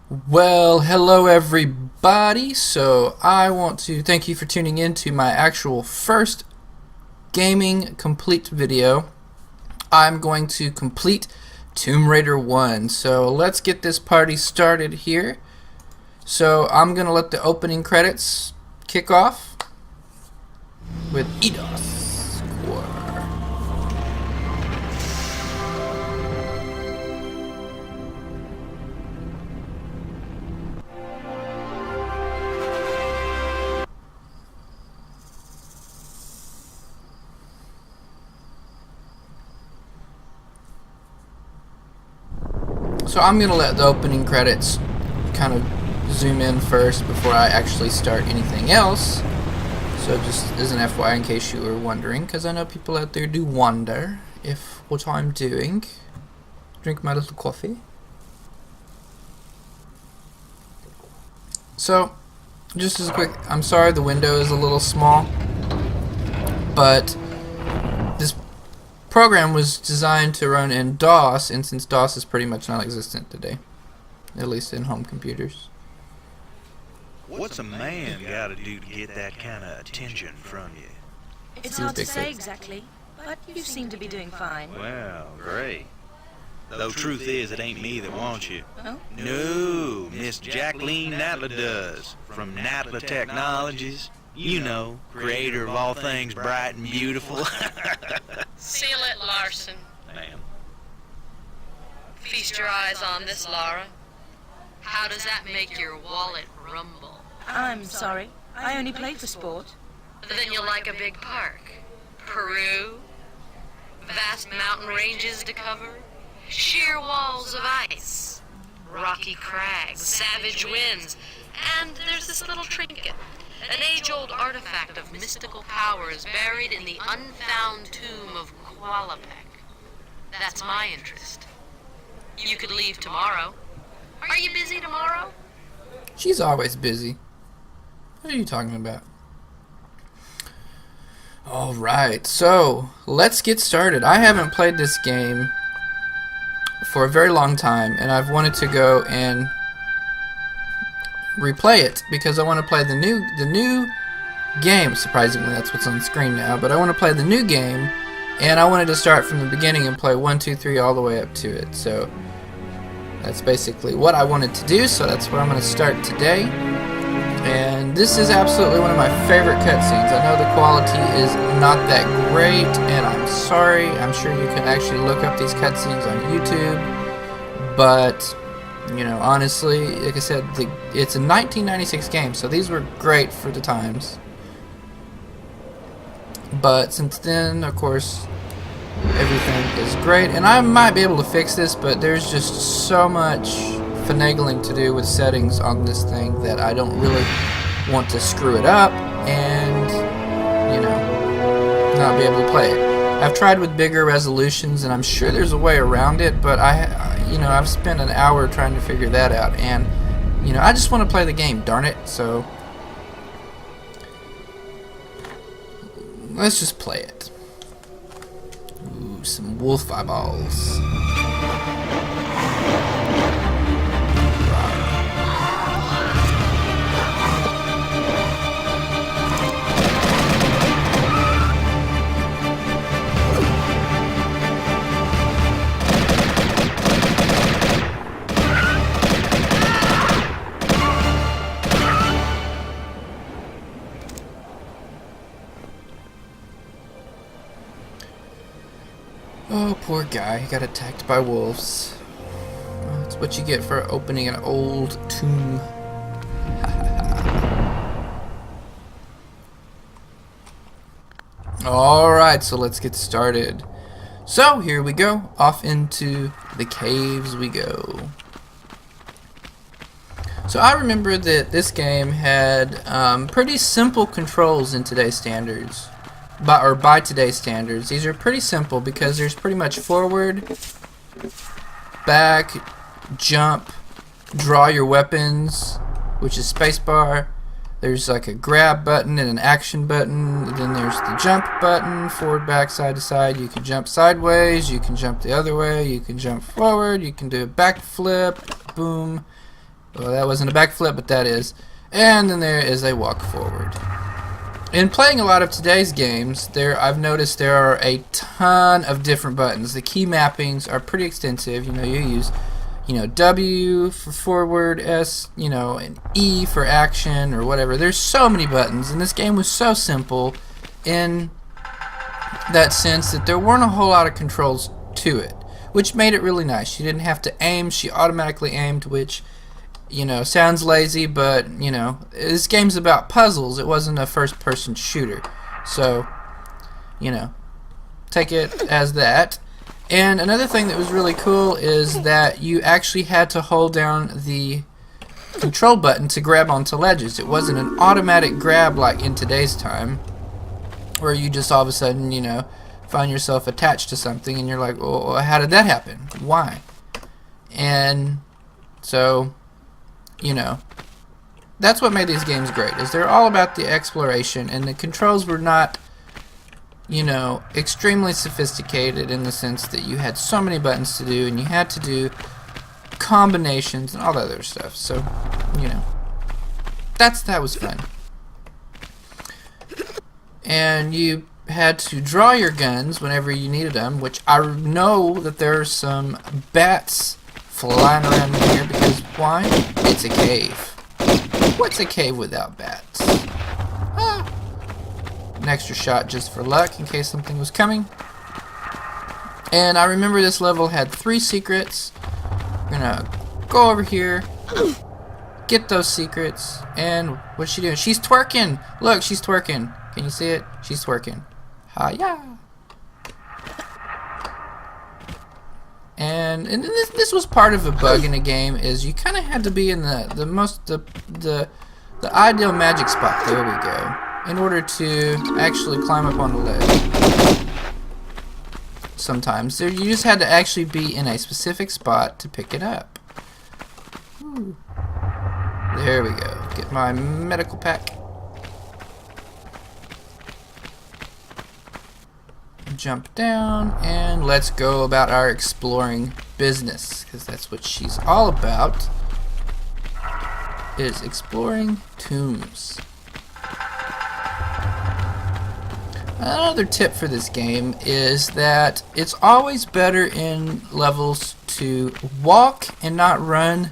Well, hello everybody. So I want to thank you for tuning in to my actual first gaming complete video. I'm going to complete Tomb Raider 1. So let's get this party started here. So I'm going to let the opening credits kick off with Eidos Square. So I'm going to let the opening credits kind of zoom in first before I actually start anything else. So just as an FYI in case you were wondering, because I know people out there do wonder if what I'm doing. Drink my little coffee. So, just as a quick, I'm sorry the window is a little small, but this program was designed to run in DOS, and since DOS is pretty much non-existent today, at least in home computers. What's a man got to do to get that kind of attention from you? It's hard to say exactly, but you seem to be doing fine. Well, great. Though truth is, it ain't me that wants you. Oh? No, Miss Jacqueline Natla does, from Natla Technologies. You know, creator of all things bright and beautiful. Seal it, Larson. Ma'am. Feast your eyes on this, Laura. How does that make your wallet rumble? I'm sorry. I only play for sport. Then you'll like a big park. Peru, vast mountain ranges to cover, sheer walls of ice, rocky crags, savage winds, and there's this little trinket. An age-old artifact of mystical powers buried in the unfound tomb of Qualapec. That's my interest. You could leave tomorrow. Are you busy tomorrow? She's always busy. What are you talking about? Alright, so let's get started. I haven't played this game for a very long time, and I've wanted to go and replay it because I want to play the new game. Surprisingly, that's what's on the screen now, but I want to play the new game, and I wanted to start from the beginning and play 1, 2, 3 all the way up to it. So that's basically what I wanted to do, so that's where I'm going to start today. And this is absolutely one of my favorite cutscenes. I know the quality is not that great, and I'm sorry. I'm sure you can actually look up these cutscenes on YouTube, but you know, honestly, like I said, it's a 1996 game, so these were great for the times. But since then, of course, everything is great, and I might be able to fix this, but there's just so much finagling to do with settings on this thing that I don't really want to screw it up and, you know, not be able to play it. I've tried with bigger resolutions, and I'm sure there's a way around it, but I've spent an hour trying to figure that out, and you know, I just want to play the game, darn it. So let's just play it. Ooh, some wolf eyeballs. Oh, poor guy. He got attacked by wolves. Well, that's what you get for opening an old tomb. Alright, so let's get started. So, here we go. Off into the caves we go. So I remember that this game had pretty simple controls in today's standards. By today's standards. These are pretty simple because there's pretty much forward, back, jump, draw your weapons, which is spacebar. There's like a grab button and an action button. Then there's the jump button, forward, back, side to side. You can jump sideways, you can jump the other way, you can jump forward, you can do a backflip, boom. Well, that wasn't a backflip, but that is. And then there is a walk forward. In playing a lot of today's games, I've noticed there are a ton of different buttons. The key mappings are pretty extensive. You know, you use, W for forward, S, and E for action or whatever. There's so many buttons, and this game was so simple in that sense that there weren't a whole lot of controls to it, which made it really nice. She didn't have to aim. She automatically aimed, which sounds lazy, but this game's about puzzles. It wasn't a first-person shooter, so take it as that. And another thing that was really cool is that you actually had to hold down the control button to grab onto ledges. It wasn't an automatic grab like in today's time, where you just all of a sudden find yourself attached to something and you're like, well, how did that happen? Why? And so that's what made these games great, is they're all about the exploration, and the controls were not extremely sophisticated in the sense that you had so many buttons to do and you had to do combinations and all that other stuff. So that was fun. And you had to draw your guns whenever you needed them, which I know that there are some bats flying around here, because why? It's a cave. What's a cave without bats? Ah. An extra shot just for luck in case something was coming. And I remember this level had 3 secrets. We're gonna go over here, get those secrets, and what's she doing? She's twerking! Look, she's twerking. Can you see it? She's twerking. Hi-ya! And this was part of a bug in the game, is you kind of had to be in the ideal magic spot. There we go. In order to actually climb up on the ledge. Sometimes you just had to actually be in a specific spot to pick it up. Ooh. There we go. Get my medical pack. Jump down, and let's go about our exploring business, because that's what she's all about, is exploring tombs. Another tip for this game is that it's always better in levels to walk and not run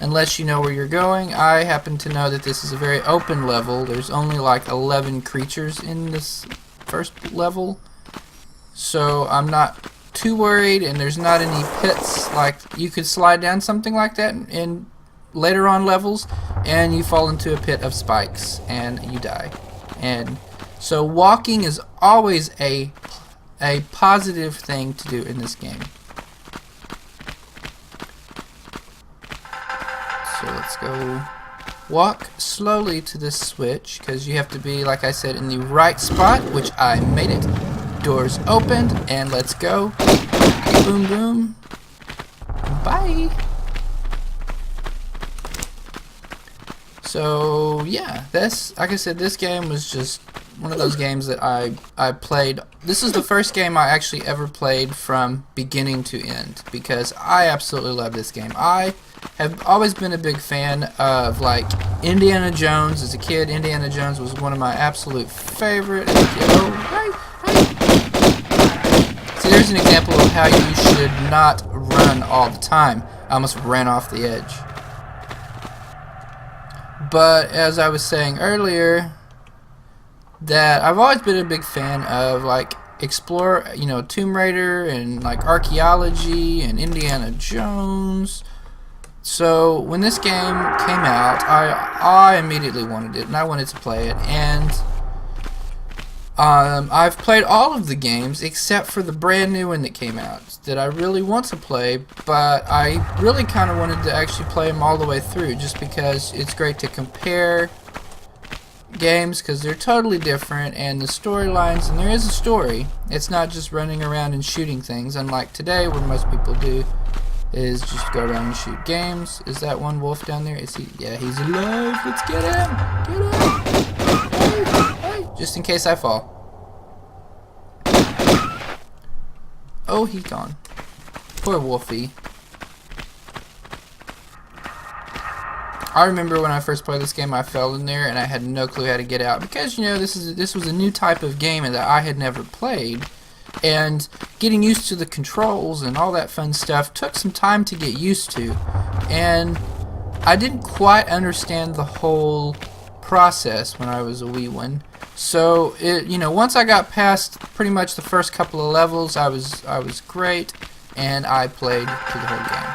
unless you know where you're going. I happen to know that this is a very open level. There's only like 11 creatures in this first level, so I'm not too worried, and there's not any pits. Like, you could slide down something like that in later on levels and you fall into a pit of spikes and you die. And so walking is always a positive thing to do in this game. So let's go walk slowly to this switch, because you have to be, like I said, in the right spot, which I made it. Doors opened, and let's go. Boom, boom. Bye. So yeah, like I said, this game was just one of those games that I played. This is the first game I actually ever played from beginning to end, because I absolutely love this game. I have always been a big fan of, like, Indiana Jones. As a kid, Indiana Jones was one of my absolute favorite. See, there's an example of how you should not run all the time. I almost ran off the edge. But as I was saying earlier, that I've always been a big fan of, like, Tomb Raider and, like, archaeology and Indiana Jones. So when this game came out, I immediately wanted it, and I wanted to play it. And I've played all of the games except for the brand new one that came out that I really want to play, but I really kind of wanted to actually play them all the way through, just because it's great to compare games, because they're totally different, and the storylines, and there is a story. It's not just running around and shooting things, unlike today where most people do is just go around and shoot games. Is that one wolf down there? Is he? Yeah, he's alive. Let's get him. Get him. Hey, just in case I fall. Oh, he's gone. Poor Wolfie. I remember when I first played this game, I fell in there and I had no clue how to get out because, you know, this was a new type of game that I had never played, and getting used to the controls and all that fun stuff took some time to get used to, and I didn't quite understand the whole process when I was a wee one. So you know, once I got past pretty much the first couple of levels, I was great, and I played through the whole game.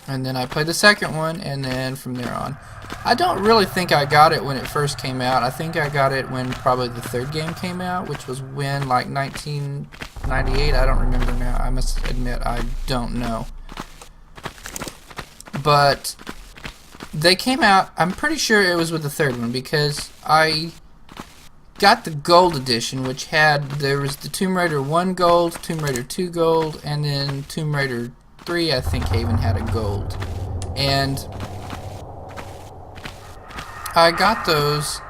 And then I played the second one, and then from there on. I don't really think I got it when it first came out. I think I got it when probably the third game came out, which was when, like, 1998. I don't remember now. I must admit, I don't know. But they came out, I'm pretty sure it was with the third one, because I got the gold edition, which there was the Tomb Raider 1 gold, Tomb Raider 2 gold, and then Tomb Raider 3, I think, even had a gold. And I got those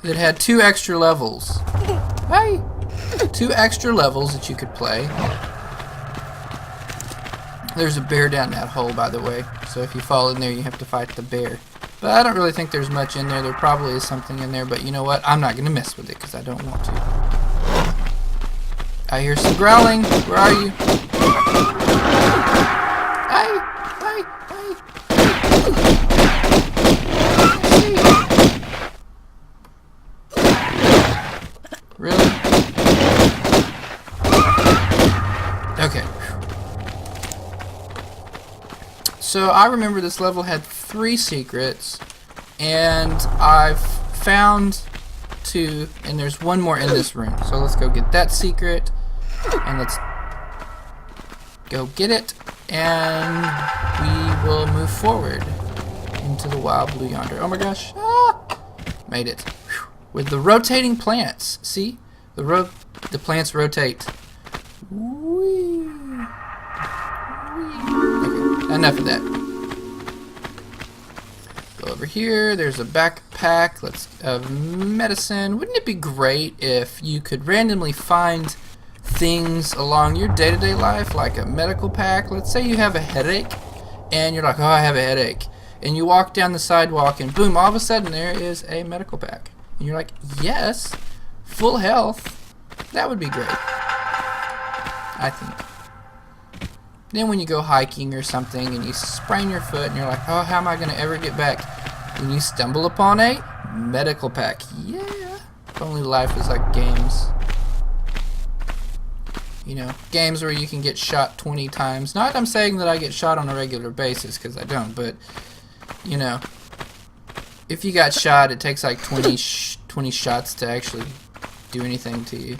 that had 2 extra levels. Hey! 2 extra levels that you could play. There's a bear down that hole, by the way, so if you fall in there, you have to fight the bear. But I don't really think there's much in there. There probably is something in there, but you know what? I'm not going to mess with it because I don't want to. I hear some growling. Where are you? Hey! Hey! Hey! Really? Okay. So I remember this level had 3 secrets, and I've found 2, and there's 1 more in this room. So let's go get that secret, and let's go get it, and we will move forward into the wild blue yonder. Oh my gosh! Ah! Made it. Whew. With the rotating plants. See? The plants rotate. Whee. Okay, enough of that. Go over here. There's a backpack of medicine. Wouldn't it be great if you could randomly find things along your day-to-day life, like a medical pack? Let's say you have a headache, and you're like, oh, I have a headache. And you walk down the sidewalk, and boom, all of a sudden there is a medical pack. And you're like, yes, full health. That would be great, I think. Then when you go hiking or something and you sprain your foot and you're like, oh, how am I going to ever get back? When you stumble upon a medical pack. Yeah. If only life was like games. You know, games where you can get shot 20 times. Not that I'm saying that I get shot on a regular basis, because I don't, but, you know, if you got shot, it takes like 20 shots to actually do anything to you.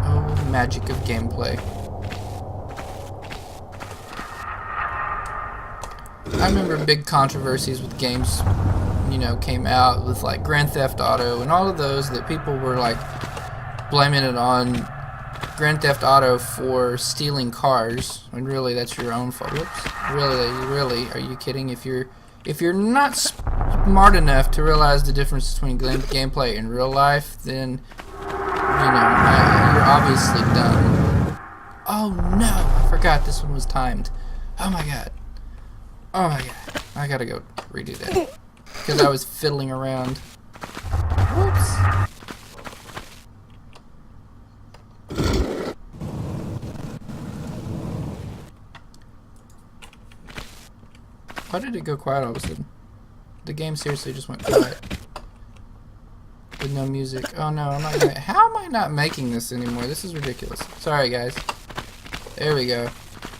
Oh, the magic of gameplay. I remember big controversies with games, you know, came out with like Grand Theft Auto and all of those, that people were like blaming it on Grand Theft Auto for stealing cars, when really that's your own fault. Whoops. Really, are you kidding? If you're not smart enough to realize the difference between gameplay and real life, then, you know, you're obviously dumb. Oh no, I forgot this one was timed. Oh my god. Oh my god. I gotta go redo that, because I was fiddling around. Whoops. Why did it go quiet all of a sudden? The game seriously just went quiet. With no music. Oh no, I'm not gonna... How am I not making this anymore? This is ridiculous. Sorry, guys. There we go.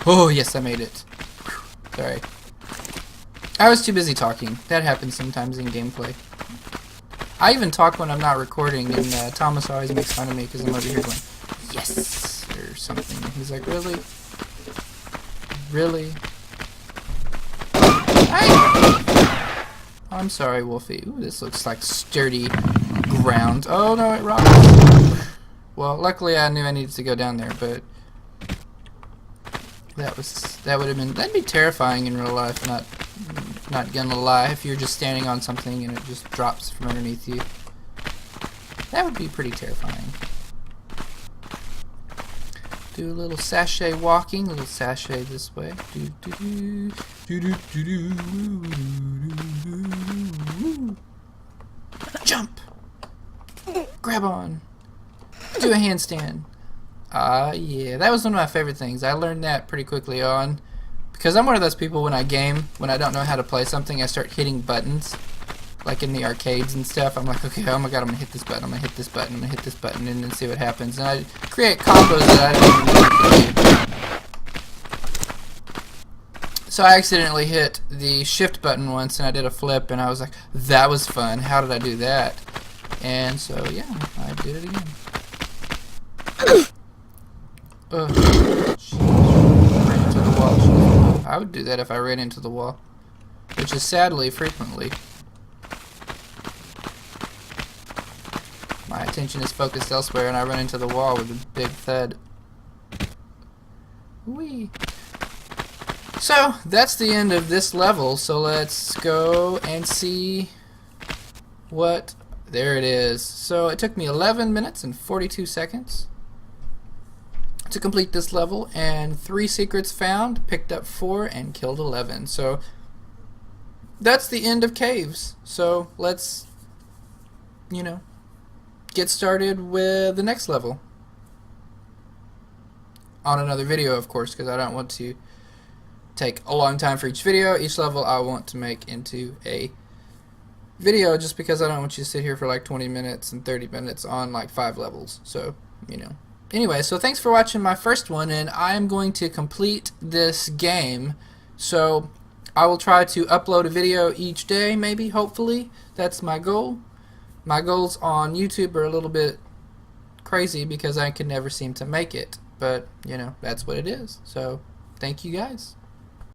Oh, yes, I made it. Whew. Sorry. I was too busy talking. That happens sometimes in gameplay. I even talk when I'm not recording, and Thomas always makes fun of me because I'm over here going, yes, or something. He's like, really? Really? I'm sorry, Wolfie. Ooh, this looks like sturdy ground. Oh no, it rocks. Well, luckily I knew I needed to go down there, but that'd be terrifying in real life. Not gonna lie, if you're just standing on something and it just drops from underneath you. That would be pretty terrifying. Do a little sachet walking, a little sachet this way. Jump! Grab on! Do a handstand. Yeah, that was one of my favorite things. I learned that pretty quickly on. Because I'm one of those people when I game, when I don't know how to play something, I start hitting buttons. Like in the arcades and stuff, I'm like, okay, oh my god, I'm gonna hit this button, I'm gonna hit this button, I'm gonna hit this button, and then see what happens. And I create combos that I didn't even know to do. So I accidentally hit the shift button once, and I did a flip, and I was like, that was fun. How did I do that? And so, yeah, I did it again. Ran into the wall. I would do that if I ran into the wall, which is sadly frequently. My attention is focused elsewhere, and I run into the wall with a big thud. Whee! So, that's the end of this level, so let's go and see what... There it is. So, it took me 11 minutes and 42 seconds to complete this level, and 3 secrets found, picked up 4, and killed 11. So, that's the end of caves. So, let's, you know, get started with the next level on another video, of course, because I don't want to take a long time for each video. Each level I want to make into a video, just because I don't want you to sit here for like 20 minutes and 30 minutes on like 5 levels. So, you know. Anyway, so thanks for watching my first one, and I'm going to complete this game. So I will try to upload a video each day, maybe, hopefully. That's my goal. My goals on YouTube are a little bit crazy because I can never seem to make it. But, you know, that's what it is. So, thank you guys.